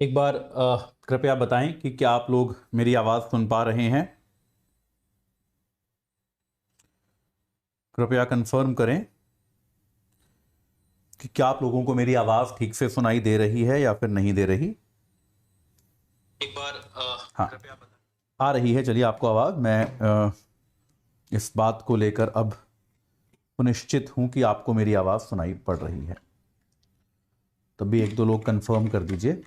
एक बार कृपया बताएं कि क्या आप लोग मेरी आवाज़ सुन पा रहे हैं। कृपया कंफर्म करें कि क्या आप लोगों को मेरी आवाज़ ठीक से सुनाई दे रही है या फिर नहीं दे रही। एक बार हाँ, कृपया बताएं। आ रही है। चलिए, आपको आवाज़ मैं इस बात को लेकर अब सुनिश्चित हूं कि आपको मेरी आवाज़ सुनाई पड़ रही है। तब भी एक दो लोग कंफर्म कर दीजिए।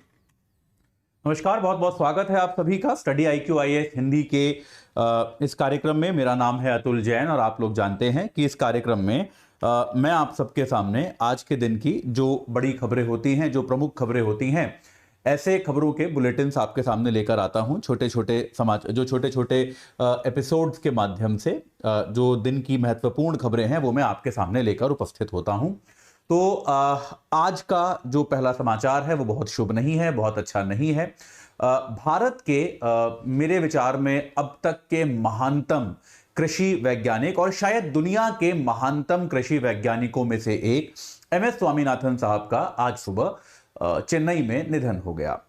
नमस्कार, बहुत बहुत स्वागत है आप सभी का स्टडी IQ IAS हिंदी के इस कार्यक्रम में। मेरा नाम है अतुल जैन और आप लोग जानते हैं कि इस कार्यक्रम में मैं आप सबके सामने आज के दिन की जो बड़ी खबरें होती हैं, जो प्रमुख खबरें होती हैं, ऐसे खबरों के बुलेटिन्स आपके सामने लेकर आता हूं। छोटे छोटे छोटे छोटे एपिसोड्स के माध्यम से जो दिन की महत्वपूर्ण खबरें हैं वो मैं आपके सामने लेकर उपस्थित होता हूं। तो आज का जो पहला समाचार है वो बहुत शुभ नहीं है, बहुत अच्छा नहीं है। भारत के मेरे विचार में अब तक के महानतम कृषि वैज्ञानिक और शायद दुनिया के महानतम कृषि वैज्ञानिकों में से एक MS स्वामीनाथन साहब का आज सुबह चेन्नई में निधन हो गया।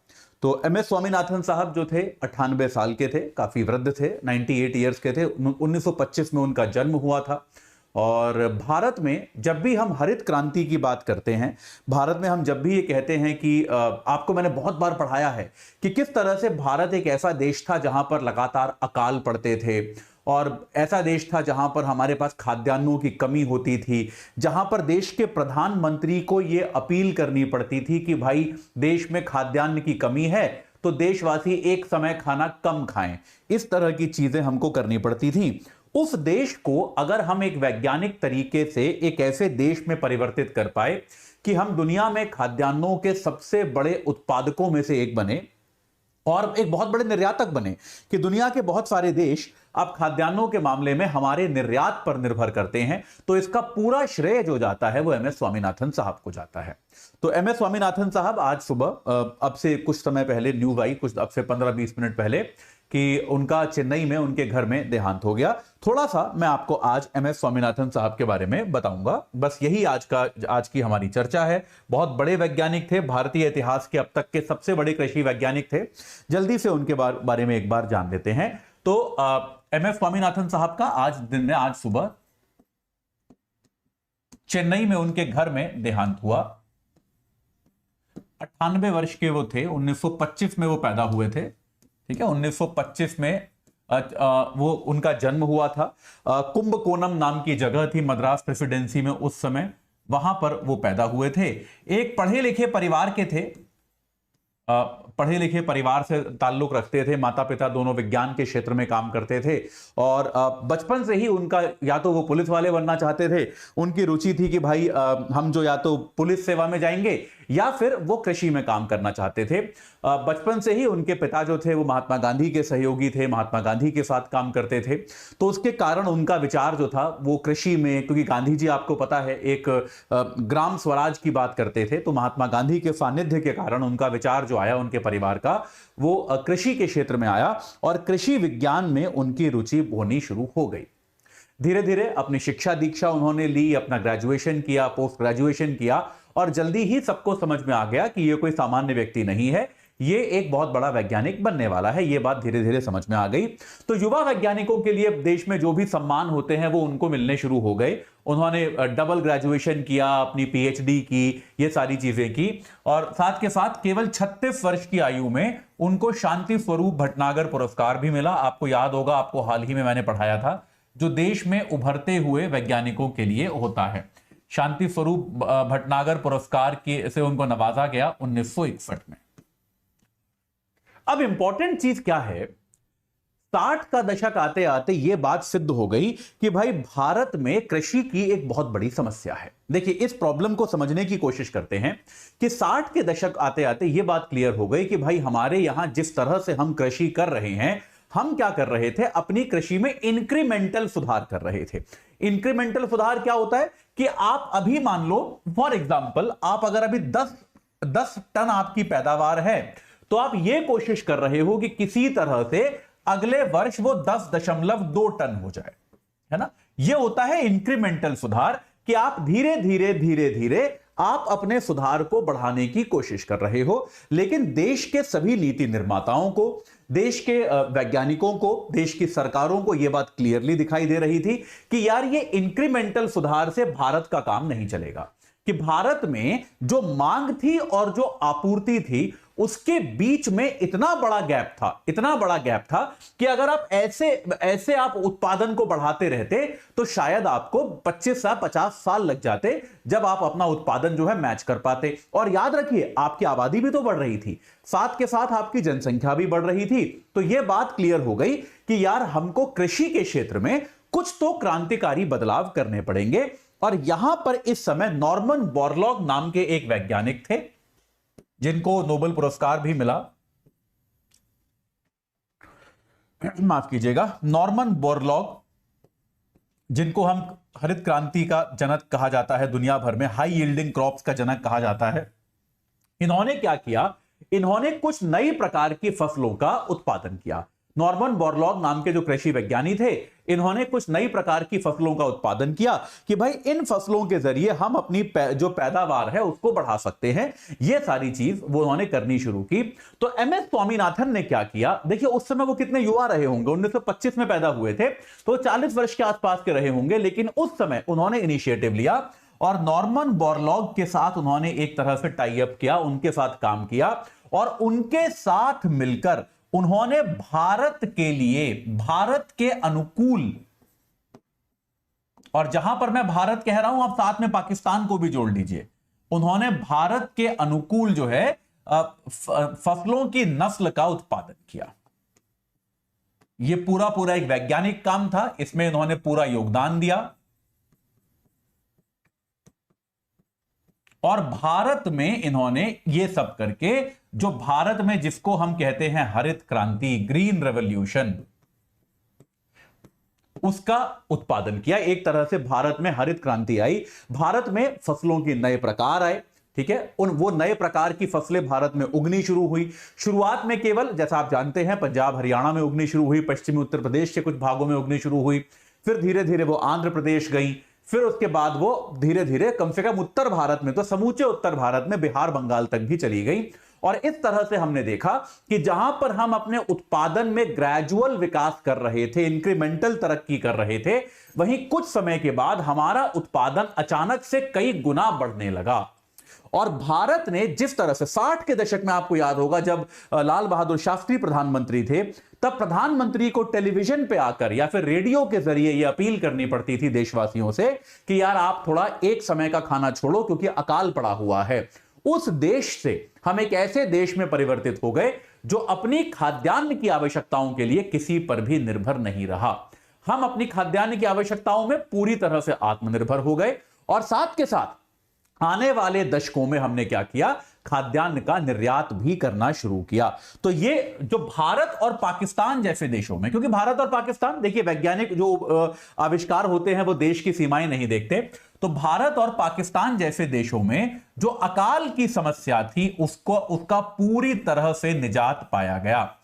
तो MS स्वामीनाथन साहब जो थे 98 साल के थे, काफी वृद्ध थे, 98 ईयर्स के थे। 1925 में उनका जन्म हुआ था। और भारत में जब भी हम हरित क्रांति की बात करते हैं, भारत में हम जब भी ये कहते हैं कि आपको मैंने बहुत बार पढ़ाया है कि किस तरह से भारत एक ऐसा देश था जहां पर लगातार अकाल पड़ते थे, और ऐसा देश था जहां पर हमारे पास खाद्यान्नों की कमी होती थी, जहां पर देश के प्रधानमंत्री को यह अपील करनी पड़ती थी कि भाई देश में खाद्यान्न की कमी है तो देशवासी एक समय खाना कम खाएं। इस तरह की चीजें हमको करनी पड़ती थी। उस देश को अगर हम एक वैज्ञानिक तरीके से एक ऐसे देश में परिवर्तित कर पाए कि हम दुनिया में खाद्यान्नों के सबसे बड़े उत्पादकों में से एक बने और एक बहुत बड़े निर्यातक बने, कि दुनिया के बहुत सारे देश अब खाद्यान्नों के मामले में हमारे निर्यात पर निर्भर करते हैं, तो इसका पूरा श्रेय जो जाता है वो MS स्वामीनाथन साहब को जाता है। तो MS स्वामीनाथन साहब आज सुबह अब से कुछ समय पहले न्यूज आई, कुछ अब से 15-20 मिनट पहले, कि उनका चेन्नई में उनके घर में देहांत हो गया। थोड़ा सा मैं आपको आज MS स्वामीनाथन साहब के बारे में बताऊंगा। बस यही आज की हमारी चर्चा है। बहुत बड़े वैज्ञानिक थे, भारतीय इतिहास के अब तक के सबसे बड़े कृषि वैज्ञानिक थे। जल्दी से उनके बारे में एक बार जान लेते हैं। तो MS स्वामीनाथन साहब का आज सुबह चेन्नई में उनके घर में देहांत हुआ। 98 वर्ष के वो थे। 1925 में वो पैदा हुए थे। ठीक है, 1925 में वो उनका जन्म हुआ था। कुंभकोणम नाम की जगह थी मद्रास प्रेसिडेंसी में उस समय, वहां पर वो पैदा हुए थे। एक पढ़े लिखे परिवार के थे, पढ़े लिखे परिवार से ताल्लुक रखते थे। माता पिता दोनों विज्ञान के क्षेत्र में काम करते थे और बचपन से ही उनका या तो वो पुलिस वाले बनना चाहते थे, उनकी रुचि थी कि भाई हम जो या तो पुलिस सेवा में जाएंगे या फिर वो कृषि में काम करना चाहते थे। बचपन से ही उनके पिता जो थे वो महात्मा गांधी के सहयोगी थे, महात्मा गांधी के साथ काम करते थे। तो उसके कारण उनका विचार जो था वो कृषि में, क्योंकि गांधी जी आपको पता है एक ग्राम स्वराज की बात करते थे, तो महात्मा गांधी के सानिध्य के कारण उनका विचार जो आया उनके परिवार का वो कृषि के क्षेत्र में आया और कृषि विज्ञान में उनकी रुचि होनी शुरू हो गई। धीरे धीरे अपनी शिक्षा दीक्षा उन्होंने ली, अपना ग्रेजुएशन किया, पोस्ट ग्रेजुएशन किया, और जल्दी ही सबको समझ में आ गया कि ये कोई सामान्य व्यक्ति नहीं है, ये एक बहुत बड़ा वैज्ञानिक बनने वाला है। ये बात धीरे धीरे समझ में आ गई। तो युवा वैज्ञानिकों के लिए देश में जो भी सम्मान होते हैं वो उनको मिलने शुरू हो गए। उन्होंने डबल ग्रेजुएशन किया, अपनी PhD की, ये सारी चीजें की, और साथ के साथ केवल 36 वर्ष की आयु में उनको शांति स्वरूप भटनागर पुरस्कार भी मिला। आपको याद होगा, आपको हाल ही में मैंने पढ़ाया था, जो देश में उभरते हुए वैज्ञानिकों के लिए होता है। शांति स्वरूप भटनागर पुरस्कार के से उनको नवाजा गया 1961 में। अब इंपॉर्टेंट चीज क्या है, 60 का दशक आते आते यह बात सिद्ध हो गई कि भाई भारत में कृषि की एक बहुत बड़ी समस्या है। देखिए, इस प्रॉब्लम को समझने की कोशिश करते हैं कि 60 के दशक आते आते यह बात क्लियर हो गई कि भाई हमारे यहां जिस तरह से हम कृषि कर रहे हैं, हम क्या कर रहे थे, अपनी कृषि में इंक्रीमेंटल सुधार कर रहे थे। इंक्रीमेंटल सुधार क्या होता है कि आप अभी मान लो फॉर एग्जांपल, आप अगर अभी 10 टन आपकी पैदावार है, तो आप यह कोशिश कर रहे हो कि किसी तरह से अगले वर्ष वो 10.2 टन हो जाए, है ना। यह होता है इंक्रीमेंटल सुधार, कि आप धीरे धीरे धीरे धीरे आप अपने सुधार को बढ़ाने की कोशिश कर रहे हो, लेकिन देश के सभी नीति निर्माताओं को, देश के वैज्ञानिकों को, देश की सरकारों को यह बात क्लियरली दिखाई दे रही थी कि यार ये इंक्रीमेंटल सुधार से भारत का काम नहीं चलेगा, कि भारत में जो मांग थी और जो आपूर्ति थी उसके बीच में इतना बड़ा गैप था कि अगर आप ऐसे आप उत्पादन को बढ़ाते रहते तो शायद आपको 25 से 50 साल लग जाते जब आप अपना उत्पादन जो है मैच कर पाते। और याद रखिए, आपकी आबादी भी तो बढ़ रही थी, साथ के साथ आपकी जनसंख्या भी बढ़ रही थी। तो यह बात क्लियर हो गई कि यार हमको कृषि के क्षेत्र में कुछ तो क्रांतिकारी बदलाव करने पड़ेंगे। और यहां पर इस समय नॉर्मन बोरलॉग नाम के एक वैज्ञानिक थे जिनको नोबेल पुरस्कार भी मिला, माफ कीजिएगा, नॉर्मन बोरलॉग, जिनको हम हरित क्रांति का जनक कहा जाता है, दुनिया भर में हाई यील्डिंग क्रॉप्स का जनक कहा जाता है। इन्होंने क्या किया, इन्होंने कुछ नई प्रकार की फसलों का उत्पादन किया। नॉर्मन बोरलॉग नाम के जो कृषि विज्ञानी थे, इन्होंने कुछ नई प्रकार की फसलों का उत्पादन किया कि भाई इन फसलों के जरिए हम अपनी जो पैदावार है उसको बढ़ा सकते हैं। ये सारी चीज वो उन्होंने करनी शुरू की। तो एमएस स्वामीनाथन ने क्या किया, देखिए उस समय वो कितने युवा रहे होंगे, 1925 में पैदा हुए थे, तो 40 वर्ष के आसपास के रहे होंगे, लेकिन उस समय उन्होंने इनिशिएटिव लिया और नॉर्मन बोरलॉग के साथ उन्होंने एक तरह से टाई अप किया, उनके साथ काम किया और उनके साथ मिलकर उन्होंने भारत के लिए, भारत के अनुकूल, और जहां पर मैं भारत कह रहा हूं आप साथ में पाकिस्तान को भी जोड़ लीजिए, उन्होंने भारत के अनुकूल जो है फसलों की नस्ल का उत्पादन किया। यह पूरा एक वैज्ञानिक काम था, इसमें इन्होंने पूरा योगदान दिया और भारत में इन्होंने ये सब करके, जो भारत में जिसको हम कहते हैं हरित क्रांति, ग्रीन रेवोल्यूशन, उसका उत्पादन किया। एक तरह से भारत में हरित क्रांति आई, भारत में फसलों के नए प्रकार आए, ठीक है, वो नए प्रकार की फसलें भारत में उगनी शुरू हुई। शुरुआत में केवल, जैसा आप जानते हैं, पंजाब हरियाणा में उगनी शुरू हुई, पश्चिमी उत्तर प्रदेश के कुछ भागों में उगनी शुरू हुई, फिर धीरे धीरे वो आंध्र प्रदेश गई, फिर उसके बाद वो धीरे धीरे कम से कम उत्तर भारत में, तो समूचे उत्तर भारत में बिहार बंगाल तक भी चली गई। और इस तरह से हमने देखा कि जहां पर हम अपने उत्पादन में ग्रेजुअल विकास कर रहे थे, इंक्रीमेंटल तरक्की कर रहे थे, वहीं कुछ समय के बाद हमारा उत्पादन अचानक से कई गुना बढ़ने लगा। और भारत ने जिस तरह से 60 के दशक में, आपको याद होगा जब लाल बहादुर शास्त्री प्रधानमंत्री थे, तब प्रधानमंत्री को टेलीविजन पे आकर या फिर रेडियो के जरिए यह अपील करनी पड़ती थी देशवासियों से कि यार आप थोड़ा एक समय का खाना छोड़ो क्योंकि अकाल पड़ा हुआ है। उस देश से हम एक ऐसे देश में परिवर्तित हो गए जो अपनी खाद्यान्न की आवश्यकताओं के लिए किसी पर भी निर्भर नहीं रहा। हम अपनी खाद्यान्न की आवश्यकताओं में पूरी तरह से आत्मनिर्भर हो गए और साथ के साथ आने वाले दशकों में हमने क्या किया, खाद्यान्न का निर्यात भी करना शुरू किया। तो ये जो भारत और पाकिस्तान जैसे देशों में, क्योंकि भारत और पाकिस्तान, देखिए वैज्ञानिक जो आविष्कार होते हैं वो देश की सीमाएं नहीं देखते, तो भारत और पाकिस्तान जैसे देशों में जो अकाल की समस्या थी उसका पूरी तरह से निजात पाया गया।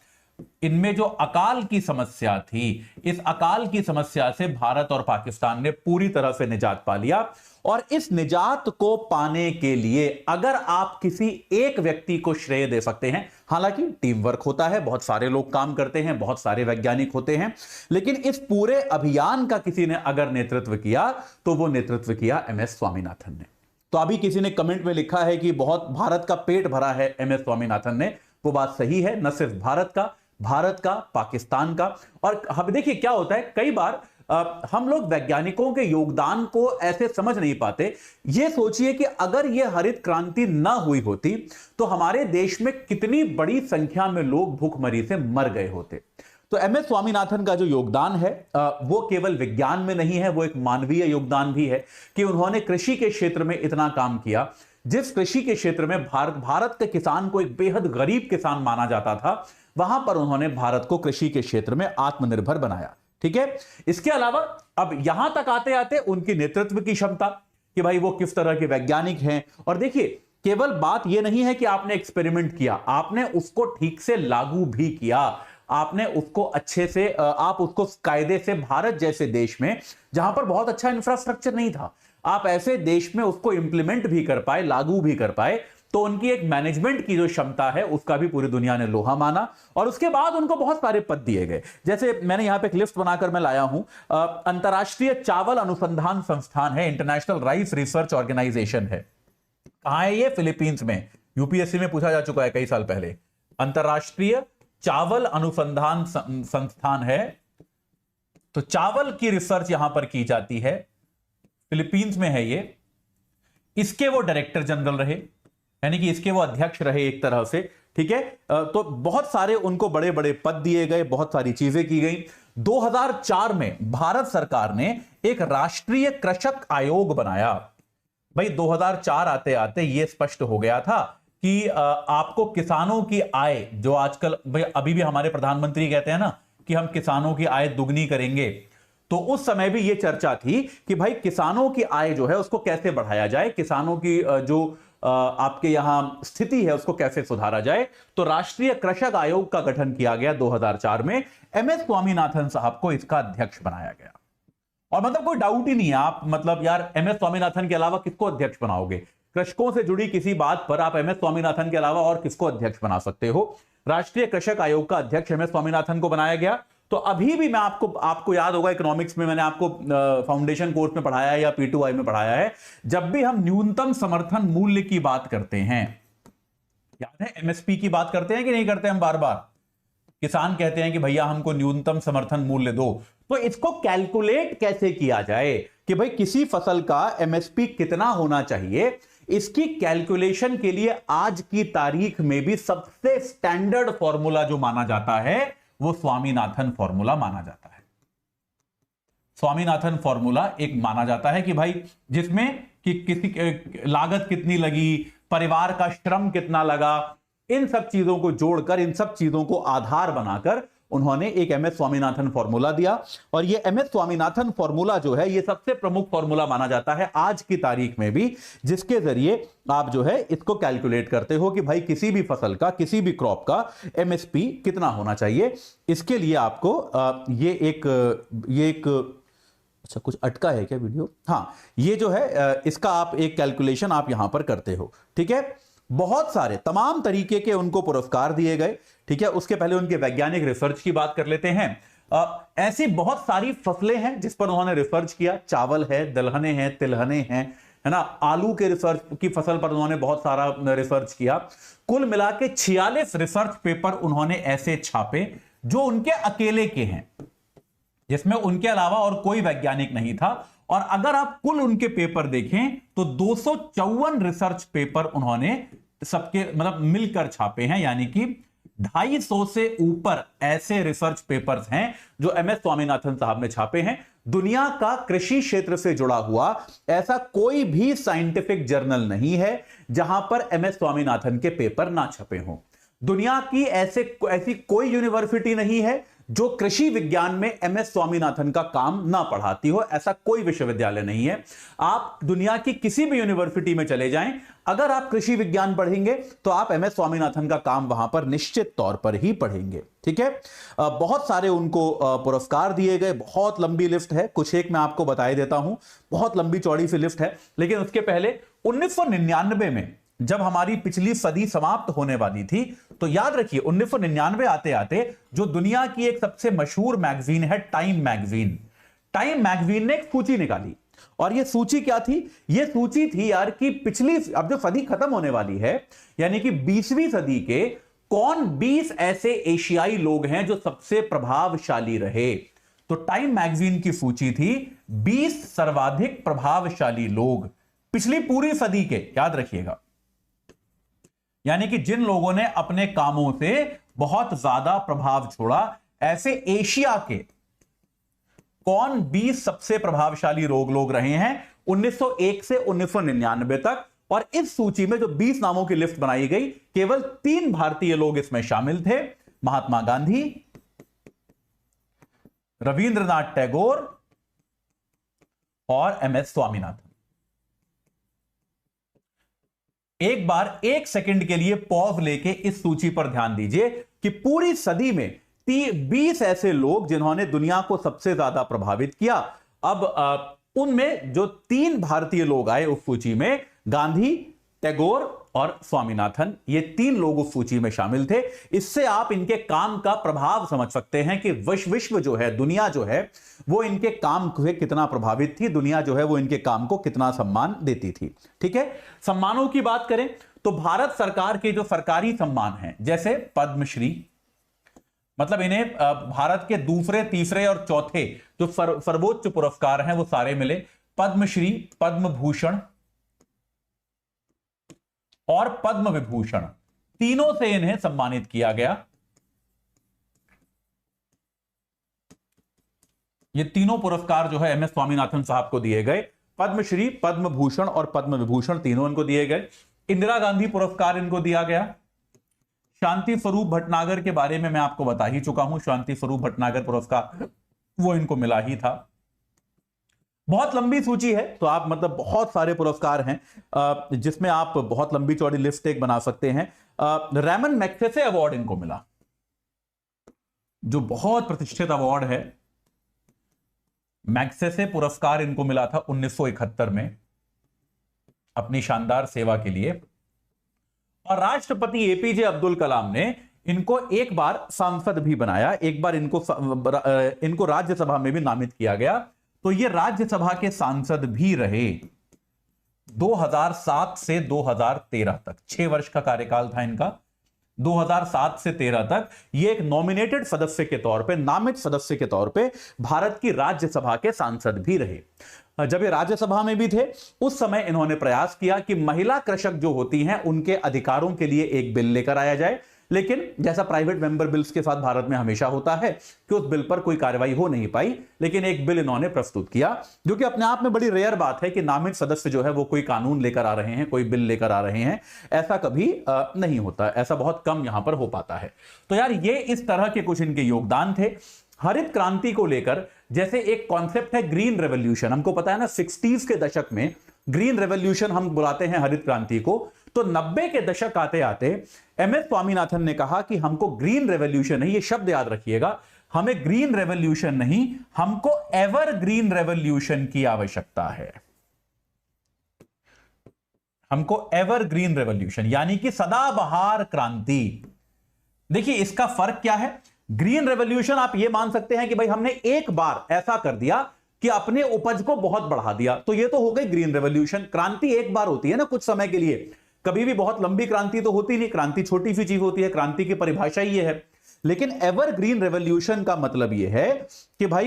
इनमें जो अकाल की समस्या थी, इस अकाल की समस्या से भारत और पाकिस्तान ने पूरी तरह से निजात पा लिया। और इस निजात को पाने के लिए अगर आप किसी एक व्यक्ति को श्रेय दे सकते हैं, हालांकि टीम वर्क होता है, बहुत सारे लोग काम करते हैं, बहुत सारे वैज्ञानिक होते हैं, लेकिन इस पूरे अभियान का किसी ने अगर नेतृत्व किया तो वो नेतृत्व किया एमएस स्वामीनाथन ने। तो अभी किसी ने कमेंट में लिखा है कि बहुत भारत का पेट भरा है एमएस स्वामीनाथन ने, वो बात सही है, न सिर्फ भारत का, पाकिस्तान का। और अब देखिए क्या होता है, कई बार हम लोग वैज्ञानिकों के योगदान को ऐसे समझ नहीं पाते। यह सोचिए कि अगर यह हरित क्रांति ना हुई होती तो हमारे देश में कितनी बड़ी संख्या में लोग भूखमरी से मर गए होते। तो एमएस स्वामीनाथन का जो योगदान है वो केवल विज्ञान में नहीं है, वो एक मानवीय योगदान भी है कि उन्होंने कृषि के क्षेत्र में इतना काम किया, जिस कृषि के क्षेत्र में भारत के किसान को एक बेहद गरीब किसान माना जाता था, वहां पर उन्होंने भारत को कृषि के क्षेत्र में आत्मनिर्भर बनाया। ठीक है, इसके अलावा अब यहां तक आते आते उनकी नेतृत्व की क्षमता कि भाई वो किस तरह के वैज्ञानिक हैं। और देखिए केवल बात यह नहीं है कि आपने एक्सपेरिमेंट किया, आपने उसको ठीक से लागू भी किया, आपने उसको अच्छे से आप उसको कायदे से, भारत जैसे देश में जहां पर बहुत अच्छा इंफ्रास्ट्रक्चर नहीं था, आप ऐसे देश में उसको इंप्लीमेंट भी कर पाए, लागू भी कर पाए, तो उनकी एक मैनेजमेंट की जो क्षमता है उसका भी पूरी दुनिया ने लोहा माना। और उसके बाद उनको बहुत सारे पद दिए गए। जैसे मैंने यहां पे एक लिस्ट बनाकर मैं लाया हूं, अंतरराष्ट्रीय चावल अनुसंधान संस्थान है, इंटरनेशनल राइस रिसर्च ऑर्गेनाइजेशन है। कहां है ये? फिलीपींस में। यूपीएससी में पूछा जा चुका है कई साल पहले। अंतरराष्ट्रीय चावल अनुसंधान संस्थान है, तो चावल की रिसर्च यहां पर की जाती है, फिलीपींस में है ये। इसके वो डायरेक्टर जनरल रहे, यानी कि इसके वो अध्यक्ष रहे एक तरह से, ठीक है। तो बहुत सारे उनको बड़े बड़े पद दिए गए, बहुत सारी चीजें की गई। 2004 में भारत सरकार ने एक राष्ट्रीय कृषक आयोग बनाया। भाई 2004 आते आते यह स्पष्ट हो गया था कि आपको किसानों की आय, जो आजकल भाई अभी भी हमारे प्रधानमंत्री कहते हैं ना कि हम किसानों की आय दुगनी करेंगे, तो उस समय भी यह चर्चा थी कि भाई किसानों की आय जो है उसको कैसे बढ़ाया जाए, किसानों की जो आपके यहां स्थिति है उसको कैसे सुधारा जाए। तो राष्ट्रीय कृषक आयोग का गठन किया गया 2004 में। एमएस स्वामीनाथन साहब को इसका अध्यक्ष बनाया गया। और मतलब कोई डाउट ही नहीं है, आप मतलब यार एमएस स्वामीनाथन के अलावा किसको अध्यक्ष बनाओगे? कृषकों से जुड़ी किसी बात पर आप एमएस स्वामीनाथन के अलावा और किसको अध्यक्ष बना सकते हो? राष्ट्रीय कृषक आयोग का अध्यक्ष एमएस स्वामीनाथन को बनाया गया। तो अभी भी मैं आपको याद होगा, इकोनॉमिक्स में मैंने आपको फाउंडेशन कोर्स में पढ़ाया है या P2I में पढ़ाया है, जब भी हम न्यूनतम समर्थन मूल्य की बात करते हैं, याद है एमएसपी की बात करते हैं कि नहीं करते हम बार बार? किसान कहते हैं कि भैया हमको न्यूनतम समर्थन मूल्य दो, तो इसको कैलकुलेट कैसे किया जाए कि भाई किसी फसल का एमएसपी कितना होना चाहिए, इसकी कैलकुलेशन के लिए आज की तारीख में भी सबसे स्टैंडर्ड फॉर्मूला जो माना जाता है वो स्वामीनाथन फॉर्मूला माना जाता है। स्वामीनाथन फॉर्मूला एक माना जाता है कि भाई जिसमें कि किसी लागत कितनी लगी, परिवार का श्रम कितना लगा, इन सब चीजों को जोड़कर, इन सब चीजों को आधार बनाकर उन्होंने एक एमएस स्वामीनाथन फॉर्मूला दिया। और ये एमएस स्वामीनाथन फॉर्मूला जो है ये सबसे प्रमुख फॉर्मूला माना जाता है आज की तारीख में भी, जिसके जरिए आप जो है इसको कैलकुलेट करते हो कि भाई किसी भी फसल का, किसी भी क्रॉप का एमएसपी कितना होना चाहिए। इसके लिए आपको ये एक अच्छा कुछ अटका है क्या वीडियो? हाँ, ये जो है इसका आप एक कैलकुलेशन आप यहां पर करते हो, ठीक है। बहुत सारे तमाम तरीके के उनको पुरस्कार दिए गए, ठीक है। उसके पहले उनके वैज्ञानिक रिसर्च की बात कर लेते हैं। ऐसी बहुत सारी फसलें हैं जिस पर उन्होंने रिसर्च किया। चावल है, दलहने हैं, तिलहने हैं, है ना। आलू के रिसर्च की फसल पर उन्होंने बहुत सारा रिसर्च किया। कुल मिला के 46 रिसर्च पेपर उन्होंने ऐसे छापे जो उनके अकेले के हैं, जिसमें उनके अलावा और कोई वैज्ञानिक नहीं था। और अगर आप कुल उनके पेपर देखें तो 254 रिसर्च पेपर उन्होंने सबके मतलब मिलकर छापे हैं, यानी कि 250 से ऊपर ऐसे रिसर्च पेपर्स हैं जो एमएस स्वामीनाथन साहब ने छापे हैं। दुनिया का कृषि क्षेत्र से जुड़ा हुआ ऐसा कोई भी साइंटिफिक जर्नल नहीं है जहां पर एमएस स्वामीनाथन के पेपर ना छपे हों। दुनिया की ऐसी कोई यूनिवर्सिटी नहीं है जो कृषि विज्ञान में एमएस स्वामीनाथन का काम ना पढ़ाती हो। ऐसा कोई विश्वविद्यालय नहीं है। आप दुनिया की किसी भी यूनिवर्सिटी में चले जाएं, अगर आप कृषि विज्ञान पढ़ेंगे तो आप एमएस स्वामीनाथन का काम वहां पर निश्चित तौर पर ही पढ़ेंगे, ठीक है। बहुत सारे उनको पुरस्कार दिए गए, बहुत लंबी लिस्ट है, कुछ एक मैं आपको बताई देता हूं। बहुत लंबी चौड़ी सी लिस्ट है। लेकिन उसके पहले 1999 में जब हमारी पिछली सदी समाप्त होने वाली थी, तो याद रखिए 1999 आते आते जो दुनिया की एक सबसे मशहूर मैगजीन है टाइम मैगजीन, टाइम मैगजीन ने एक सूची निकाली। और यह सूची क्या थी? यह सूची थी यार कि पिछली, अब जो सदी खत्म होने वाली है, यानी कि 20वीं सदी के कौन 20 ऐसे एशियाई लोग हैं जो सबसे प्रभावशाली रहे। तो टाइम मैगजीन की सूची थी 20 सर्वाधिक प्रभावशाली लोग पिछली पूरी सदी के, याद रखिएगा। यानी कि जिन लोगों ने अपने कामों से बहुत ज्यादा प्रभाव छोड़ा, ऐसे एशिया के कौन 20 सबसे प्रभावशाली लोग रहे हैं 1901 से 1999 तक। और इस सूची में जो 20 नामों की लिस्ट बनाई गई, केवल 3 भारतीय लोग इसमें शामिल थे, महात्मा गांधी, रविंद्रनाथ टैगोर और एमएस स्वामीनाथन। एक बार 1 सेकंड के लिए पॉज लेके इस सूची पर ध्यान दीजिए कि पूरी सदी में 20 ऐसे लोग जिन्होंने दुनिया को सबसे ज्यादा प्रभावित किया। अब उनमें जो 3 भारतीय लोग आए उस सूची में, गांधी, टैगोर और स्वामीनाथन, ये 3 लोग उस सूची में शामिल थे। इससे आप इनके काम का प्रभाव समझ सकते हैं कि विश्व जो है, दुनिया जो है, वो इनके काम से कितना प्रभावित थी, दुनिया जो है वो इनके काम को कितना सम्मान देती थी। ठीक है, सम्मानों की बात करें तो भारत सरकार के जो सरकारी सम्मान हैं, जैसे पद्मश्री, मतलब इन्हें भारत के दूसरे, तीसरे और चौथे जो सर्वोच्च पुरस्कार हैं वो सारे मिले, पद्मश्री, पद्म भूषण और पद्म विभूषण, तीनों से इन्हें सम्मानित किया गया। ये तीनों पुरस्कार जो है एम एस स्वामीनाथन साहब को दिए गए, पद्मश्री, पद्म भूषण और पद्म विभूषण तीनों इनको दिए गए। इंदिरा गांधी पुरस्कार इनको दिया गया। शांति स्वरूप भटनागर के बारे में मैं आपको बता ही चुका हूं, शांति स्वरूप भटनागर पुरस्कार वो इनको मिला ही था। बहुत लंबी सूची है, तो आप मतलब बहुत सारे पुरस्कार हैं जिसमें आप बहुत लंबी चौड़ी लिस्ट एक बना सकते हैं। रैमन मैग्सेसे अवार्ड इनको मिला, जो बहुत प्रतिष्ठित अवार्ड है। मैग्सेसे पुरस्कार इनको मिला था 1971 में अपनी शानदार सेवा के लिए। और राष्ट्रपति एपीजे अब्दुल कलाम ने इनको एक बार सांसद भी बनाया, एक बार इनको राज्यसभा में भी नामित किया गया, तो ये राज्यसभा के सांसद भी रहे 2007 से 2013 तक। 6 वर्ष का कार्यकाल था इनका, 2007 से 13 तक। ये एक नॉमिनेटेड सदस्य के तौर पे, नामित सदस्य के तौर पे भारत की राज्यसभा के सांसद भी रहे। जब ये राज्यसभा में भी थे उस समय इन्होंने प्रयास किया कि महिला कृषक जो होती हैं उनके अधिकारों के लिए एक बिल लेकर आया जाए, लेकिन जैसा प्राइवेट मेंबर बिल्स के साथ भारत में हमेशा होता है कि उस बिल पर कोई कार्रवाई हो नहीं पाई। लेकिन एक बिल इन्होंने प्रस्तुत किया, जो कि अपने आप में बड़ी रेयर बात है कि नामित सदस्य जो है वो कोई कानून लेकर आ रहे हैं, कोई बिल लेकर आ रहे हैं, ऐसा कभी नहीं होता, ऐसा बहुत कम यहां पर हो पाता है। तो यार ये इस तरह के कुछ इनके योगदान थे। हरित क्रांति को लेकर जैसे एक कॉन्सेप्ट है ग्रीन रेवोल्यूशन, हमको पता है ना 60s के दशक में ग्रीन रेवोल्यूशन हम बुलाते हैं हरित क्रांति को। तो 90 के दशक आते आते एम एस स्वामीनाथन ने कहा कि हमको ग्रीन रेवोल्यूशन नहीं, ये शब्द याद रखिएगा, हमें ग्रीन रेवोल्यूशन नहीं, हमको एवर ग्रीन रेवोल्यूशन की आवश्यकता है। हमको एवर ग्रीन रेवोल्यूशन यानी कि सदाबहार क्रांति। देखिए इसका फर्क क्या है। ग्रीन रेवोल्यूशन आप ये मान सकते हैं कि भाई हमने एक बार ऐसा कर दिया कि अपने उपज को बहुत बढ़ा दिया, तो ये तो हो गई ग्रीन रेवोल्यूशन। क्रांति एक बार होती है ना, कुछ समय के लिए, कभी भी बहुत लंबी क्रांति तो होती नहीं, क्रांति छोटी सी चीज होती है, क्रांति की परिभाषा ही ये है। लेकिन एवर ग्रीन रेवोल्यूशन का मतलब ये है कि भाई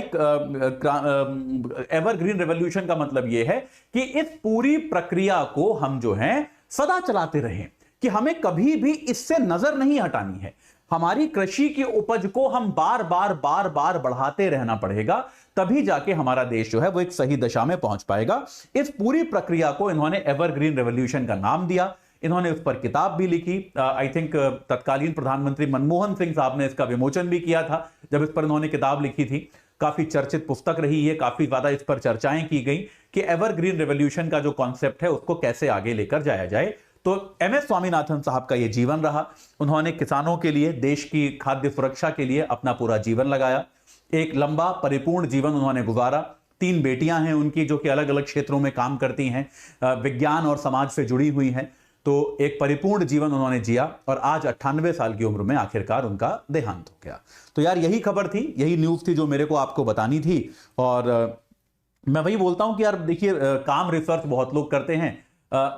एवर ग्रीन रेवोल्यूशन का मतलब ये है कि इस पूरी प्रक्रिया को हम जो है सदा चलाते रहें, कि हमें कभी भी इससे नजर नहीं हटानी है। हमारी कृषि की उपज को हम बार बार बढ़ाते रहना पड़ेगा, तभी जाके हमारा देश जो है वो एक सही दशा में पहुंच पाएगा। इस पूरी प्रक्रिया को इन्होंने एवरग्रीन रेवोल्यूशन का नाम दिया। इन्होंने उस पर किताब भी लिखी। आई थिंक तत्कालीन प्रधानमंत्री मनमोहन सिंह साहब ने इसका विमोचन भी किया था जब इस पर इन्होंने किताब लिखी थी। काफी चर्चित पुस्तक रही है, काफी ज्यादा इस पर चर्चाएं की गई कि एवरग्रीन रेवोल्यूशन का जो कॉन्सेप्ट है उसको कैसे आगे लेकर जाया जाए। तो एम एस स्वामीनाथन साहब का यह जीवन रहा। उन्होंने किसानों के लिए, देश की खाद्य सुरक्षा के लिए अपना पूरा जीवन लगाया। एक लंबा परिपूर्ण जीवन उन्होंने गुजारा। 3 बेटियां हैं उनकी जो कि अलग अलग क्षेत्रों में काम करती हैं, विज्ञान और समाज से जुड़ी हुई हैं। तो एक परिपूर्ण जीवन उन्होंने जिया और आज 98 साल की उम्र में आखिरकार उनका देहांत हो गया। तो यार यही खबर थी, यही न्यूज़ थी जो मेरे को आपको बतानी थी। और मैं वही बोलता हूं कि यार देखिए, काम रिसर्च बहुत लोग करते हैं,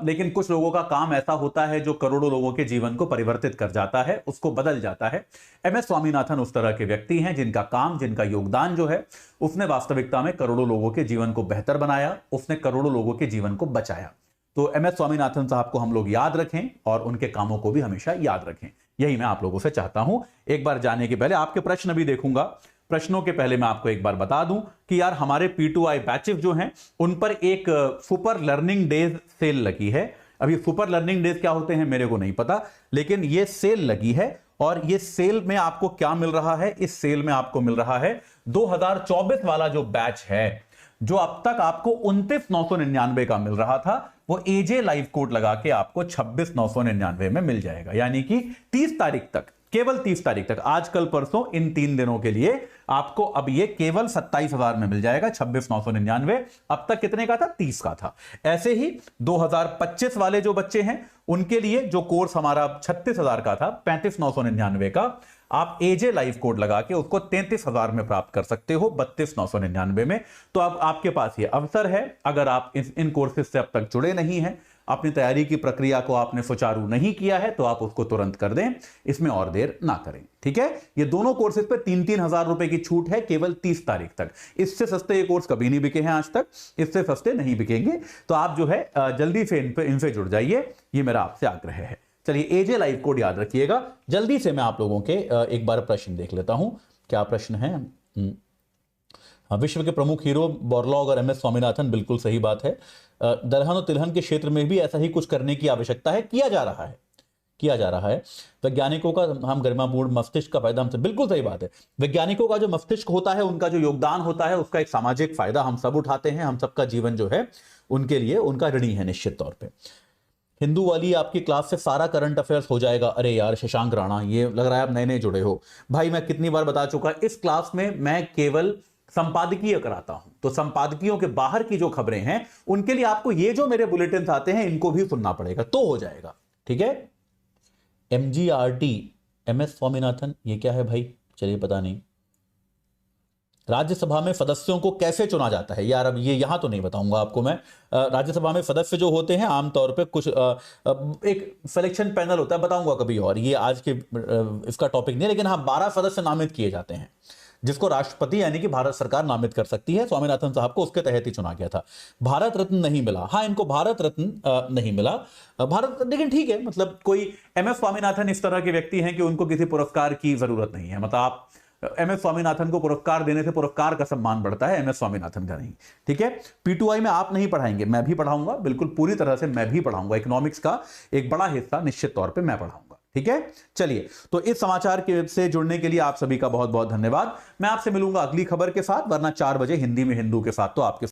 लेकिन कुछ लोगों का काम ऐसा होता है जो करोड़ों लोगों के जीवन को परिवर्तित कर जाता है, उसको बदल जाता है। एम एस स्वामीनाथन उस तरह के व्यक्ति हैं जिनका काम, जिनका योगदान जो है उसने वास्तविकता में करोड़ों लोगों के जीवन को बेहतर बनाया, उसने करोड़ों लोगों के जीवन को बचाया। तो एम एस स्वामीनाथन साहब को हम लोग याद रखें और उनके कामों को भी हमेशा याद रखें, यही मैं आप लोगों से चाहता हूं। एक बार जाने के पहले आपके प्रश्न भी देखूंगा। प्रश्नों के पहले मैं आपको एक बार बता दूं कि यार हमारे P2I बैचेस जो हैं उन पर एक सुपर लर्निंग डेज सेल लगी है। अभी सुपर लर्निंग डेज क्या होते हैं मेरे को नहीं पता, लेकिन ये सेल लगी है। और ये सेल में आपको क्या मिल रहा है? इस सेल में आपको मिल रहा है 2024 वाला जो बैच है, जो अब तक आपको 29,999 का मिल रहा था, वो एजे लाइव कोड लगा के आपको 26,999 में मिल जाएगा। यानी कि 30 तारीख तक केवल 30 तारीख तक, आज कल परसों इन 3 दिनों के लिए आपको अब ये केवल 27,000 में मिल जाएगा, 26,999। अब तक कितने का था? 30 का था। ऐसे ही 2025 वाले जो बच्चे हैं उनके लिए जो कोर्स हमारा 36,000 का था, 35,999 का, आप एजे लाइव कोड लगा के उसको 33,000 में प्राप्त कर सकते हो, 32,999 में। तो अब आपके पास ये अवसर है, अगर आप इन कोर्सेज से अब तक जुड़े नहीं हैं, अपनी तैयारी की प्रक्रिया को आपने सुचारू नहीं किया है, तो आप उसको तुरंत कर दें, इसमें और देर ना करें। ठीक है, ये दोनों कोर्सेज पे 3-3 हजार रुपए की छूट है केवल 30 तारीख तक। इससे सस्ते ये कोर्स कभी नहीं बिके हैं आज तक, इससे सस्ते नहीं बिकेंगे। तो आप जो है जल्दी से इनसे जुड़ जाइए, ये मेरा आपसे आग्रह है। चलिए, एजे लाइव कोड याद रखिएगा। जल्दी से मैं आप लोगों के एक बार प्रश्न देख लेता हूं, क्या प्रश्न है। विश्व के प्रमुख हीरो बोरलॉग और MS स्वामीनाथन, बिल्कुल सही बात है। दलहन और तिलहन के क्षेत्र में भी ऐसा ही कुछ करने की आवश्यकता है, किया जा रहा है। वैज्ञानिकों का हम गरिमापूर्ण मस्तिष्क का फायदा हमसे, बिल्कुल सही बात है। वैज्ञानिकों का जो मस्तिष्क होता है, उनका जो योगदान होता है, उसका एक सामाजिक फायदा हम सब उठाते हैं। हम सबका जीवन जो है उनके लिए उनका ऋणी है निश्चित तौर पर। हिंदू वाली आपकी क्लास से सारा करंट अफेयर्स हो जाएगा। अरे यार शशांक राणा, ये लग रहा है आप नए नए जुड़े हो। भाई मैं कितनी बार बता चुका, इस क्लास में मैं केवल संपादकीय कराता हूं, तो संपादकीयों के बाहर की जो खबरें हैं उनके लिए आपको ये जो मेरे बुलेटिन आते हैं इनको भी सुनना पड़ेगा, तो हो जाएगा। ठीक है। MGRT, MS स्वामीनाथन, ये क्या है भाई? चलिए पता नहीं। राज्यसभा में सदस्यों को कैसे चुना जाता है? यार अब ये यहां तो नहीं बताऊंगा आपको मैं। राज्यसभा में सदस्य जो होते हैं आमतौर पे कुछ एक सिलेक्शन पैनल होता है, बताऊंगा कभी और, ये आज के इसका टॉपिक नहीं। लेकिन हाँ, 12 सदस्य नामित किए जाते हैं, जिसको राष्ट्रपति यानी कि भारत सरकार नामित कर सकती है। स्वामीनाथन साहब को उसके तहत ही चुना गया था। भारत रत्न नहीं मिला। हाँ, इनको भारत रत्न नहीं मिला। भारत, लेकिन ठीक है, मतलब कोई MS स्वामीनाथन इस तरह के व्यक्ति हैं कि उनको किसी पुरस्कार की जरूरत नहीं है। मतलब आप MS स्वामीनाथन को पुरस्कार देने से पुरस्कार का सम्मान बढ़ता है, MS स्वामीनाथन का नहीं। ठीक है। P2I में आप नहीं पढ़ाएंगे, मैं भी पढ़ाऊंगा, बिल्कुल पूरी तरह से मैं भी पढ़ाऊंगा। इकोनॉमिक्स का एक बड़ा हिस्सा निश्चित तौर पे मैं पढ़ाऊंगा। ठीक है। चलिए, तो इस समाचार के से जुड़ने के लिए आप सभी का बहुत बहुत धन्यवाद। मैं आपसे मिलूंगा अगली खबर के साथ, वरना 4 बजे हिंदी में हिंदू के साथ तो आपके